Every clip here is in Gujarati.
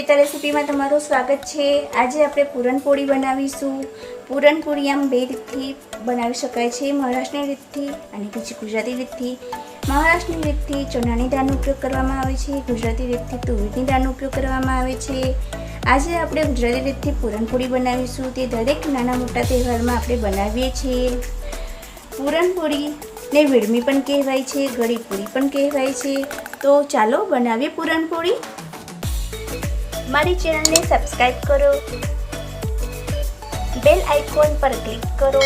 अर्पिता रेसिपी में तमारू स्वागत है। आज આપણે પૂરણપોળી બનાવીશું। પૂરણપોળી આમ બે રીતથી બનાવી શકાય છે, મહારાષ્ટ્રની રીતથી અને બીજી ગુજરાતી રીતથી। મહારાષ્ટ્રની રીતથી ચણાની દાળનો ઉપયોગ કરવામાં આવે છે, ગુજરાતી રીતથી તુવેરની દાળનો ઉપયોગ કરવામાં આવે છે। આજે આપણે ગુજરાતી રીતથી પૂરણપોળી બનાવીશું। તે દરેક નાના મોટા તહેવારમાં આપણે બનાવીએ છીએ। પૂરણપોળીને વેડમી પણ કહેવાય છે, ગળી પૂરી પણ કહેવાય છે। તો ચાલો બનાવીએ પૂરણપોળી। મારી ચેનલને સબસ્ક્રાઇબ કરો, બેલ આઇકોન પર ક્લિક કરો,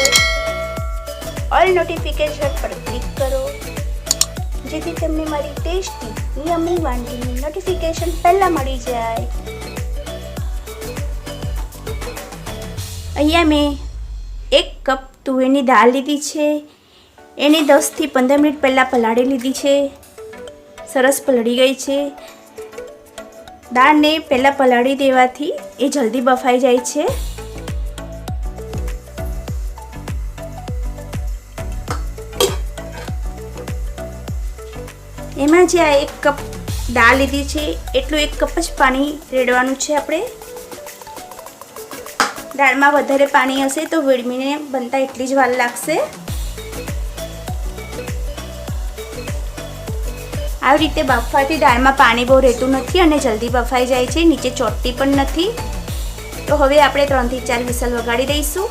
ઓલ નોટિફિકેશન પર ક્લિક કરો જેથી તમને મારી ટેસ્ટી યમ્મી વાનગીની નોટિફિકેશન પહેલા મળી જાય। અહીંયા મેં 1 કપ તુવેરની દાળ લીધી છે। એને 10 થી 15 મિનિટ પહેલાં પલાળી લીધી છે। સરસ પલળી ગઈ છે। દાળને પહેલાં પલાળી દેવાથી એ જલ્દી બફાઈ જાય છે। એમાં જે આ 1 કપ દાળ લીધી છે એટલું 1 કપ જ પાણી રેડવાનું છે આપણે। દાળમાં વધારે પાણી હશે તો વેડમીને બનતા એટલી જ વાર લાગશે। આવી રીતે બફવાથી દાળમાં પાણી બહુ રહેતું નથી અને જલ્દી બફાઈ જાય છે, નીચે ચોટતી પણ નથી। તો હવે આપણે 3 થી 4 વિસલ વગાડી દઈશું।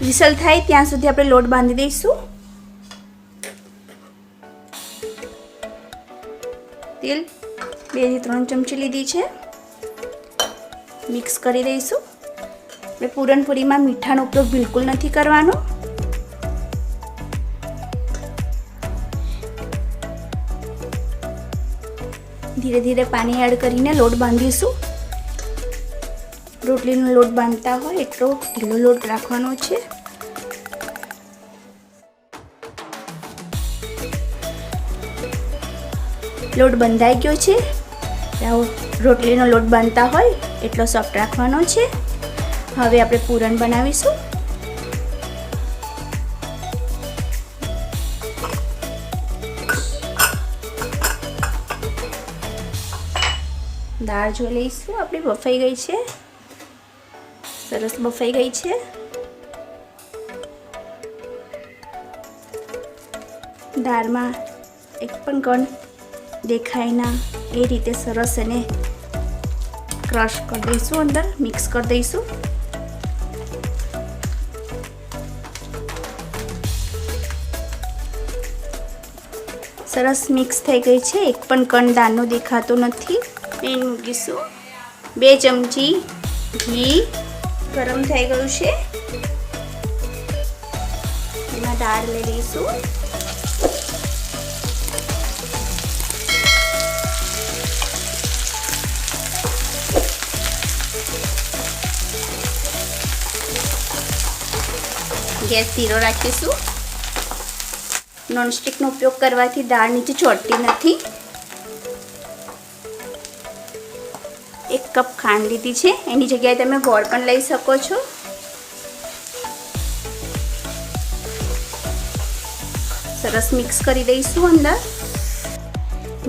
વિસલ થાય ત્યાં સુધી આપણે લોટ બાંધી દઈશું। તેલ 2 થી 3 ચમચી લીધી છે, મિક્સ કરી દઈશું। આપણે પૂરણપોળીમાં મીઠાનો ઉપયોગ બિલકુલ નથી કરવાનો। ધીરે ધીરે પાણી એડ કરીને લોટ બાંધીશું। રોટલીનો લોટ બાંધતા હોય એટલો ઢીલો લોટ રાખવાનો છે। લોટ બંધાઈ ગયો છે। રોટલીનો લોટ બાંધતા હોય એટલો સોફ્ટ રાખવાનો છે। હવે આપણે પૂરણ બનાવીશું। દાળ જોઈ લઈશું, આપણી બફાઈ ગઈ છે, સરસ બફાઈ ગઈ છે। દાળમાં એક પણ કણ દેખાય ના એ રીતે સરસ એને ક્રશ કરી દઈશું, અંદર મિક્સ કરી દઈશું। સરસ મિક્સ થઈ ગઈ છે, એક પણ કણ દાળનો દેખાતો નથી। પેન મૂકીશું। 2 ચમચી ઘી ગરમ થઈ ગયું છે, એમાં દાળ લઈ લઈશું। ગેસ ધીરો રાખીશું। નોનસ્ટિકનો ઉપયોગ કરવાથી દાળ નીચે ચોટતી નથી। 1 કપ ખાંડ લીધી છે, એની જગ્યાએ તમે ગોળ પણ લઈ શકો છો। સરસ મિક્સ કરી દઈશું। અંદર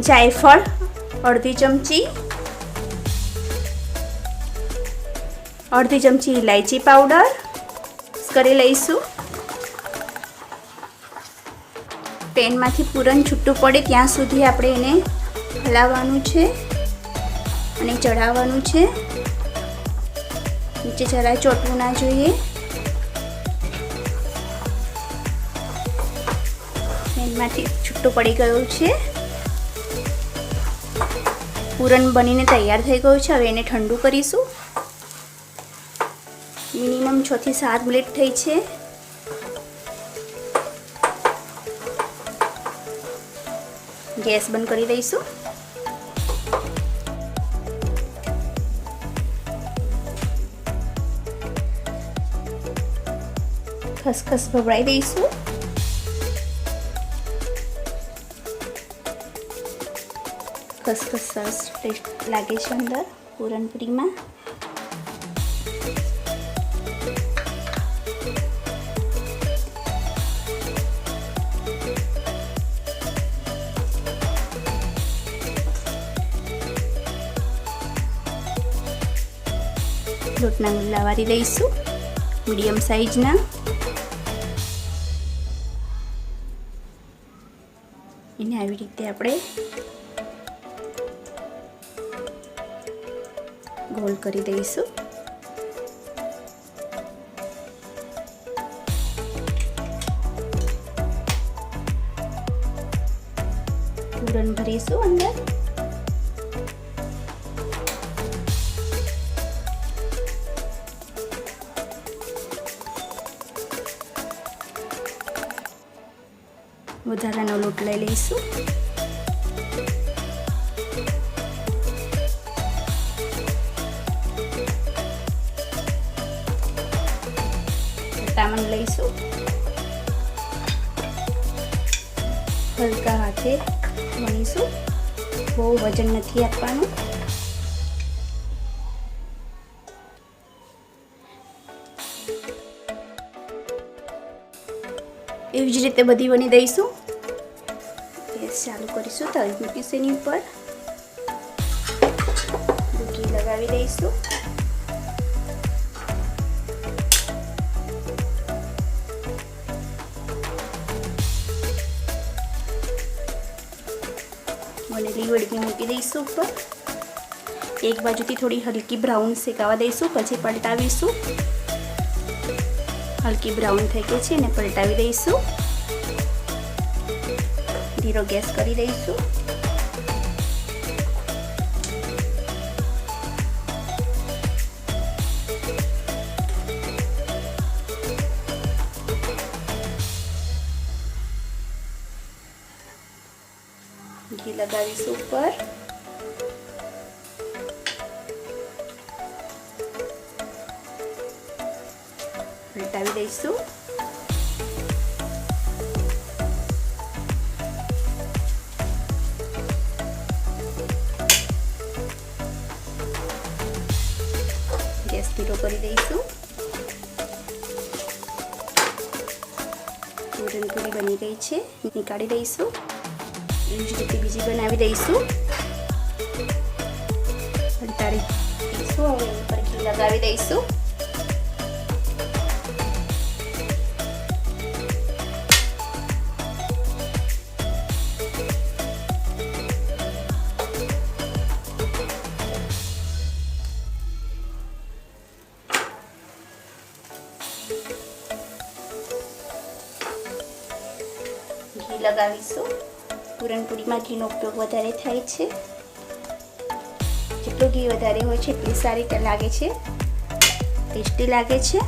જાયફળ અડધી ચમચી, અડધી ચમચી ઇલાયચી પાવડર કરી લઈશું। પેનમાંથી પૂરણ છૂટું પડે ત્યાં સુધી આપણે એને હલાવવાનું છે અને ચડાવવાનું છે। નીચે જરાય ચોટવું ના જોઈએ। પેનમાંથી છૂટું પડી ગયું છે। પૂરણ બનીને તૈયાર થઈ ગયું છે। હવે એને ઠંડુ કરીશું। મિનિમમ 6 થી 7 મિનિટ થઈ છે। ગેસ બંધ કરી દઈશું। ખસખસ ભભરાઈ દઈશું। ખસખસ સરસ ટેસ્ટ લાગે છે અંદર પૂરણપોળીમાં। લોટના ગુલ્લા વાળી લઈશું મીડિયમ સાઈઝના. એને આવી રીતે આપણે ગોળ કરી દઈશું. પૂરણ ભરીશું અંદર. વધારાનો લોટ લઈ લઈશું. તામણ લઈશું. હલકા હાથે વણીશું. બહુ વજન નથી આપવાનું. એવી જ રીતે બધી વણી દઈશું. ગેસ ચાલુ કરીશું. તવી મૂકીશું એની ઉપર. ઘી લગાવી દઈશું. વણેલી વેડમી મૂકી દઈશું ઉપર. એક બાજુથી થોડી હલકી બ્રાઉન શેકાવા દઈશું, પછી પલટાવીશું. હલકી બ્રાઉન થઈ ગઈ છે અને પલટાવી દઈશું. ધીરો ગેસ કરી દઈશું. ઘી લગાવીશું ઉપર. પલટાવી દઈશું. ગેસ ધીરો કરી દઈશું. પૂરણપૂરી બની ગઈ છે. નીકાળી દઈશું. એવી જ રીતે બીજી બનાવી દઈશું. પલટાવી દઈશું. હવે ઉપર ઘી લગાવી દઈશું. ઘી લગાવીશું. પૂરણપૂરીમાં ઘીનો ઉપયોગ વધારે થાય છે. જેટલું ઘી વધારે હોય છે એટલી સારી લાગે છે, ટેસ્ટી લાગે છે.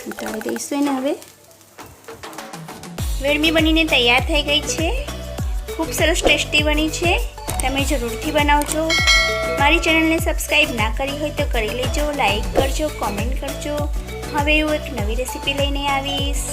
ઉતારી દઈશું એને. હવે વેડમી બનીને તૈયાર થઈ ગઈ છે. ખૂબ સરસ ટેસ્ટી બની છે. તમે જરૂરથી બનાવજો. મારી ચેનલને સબસ્ક્રાઈબ ના કરી હોય તો કરી લેજો. લાઈક કરજો, કોમેન્ટ કરજો. હવે હું એક નવી રેસીપી લઈને આવીશ.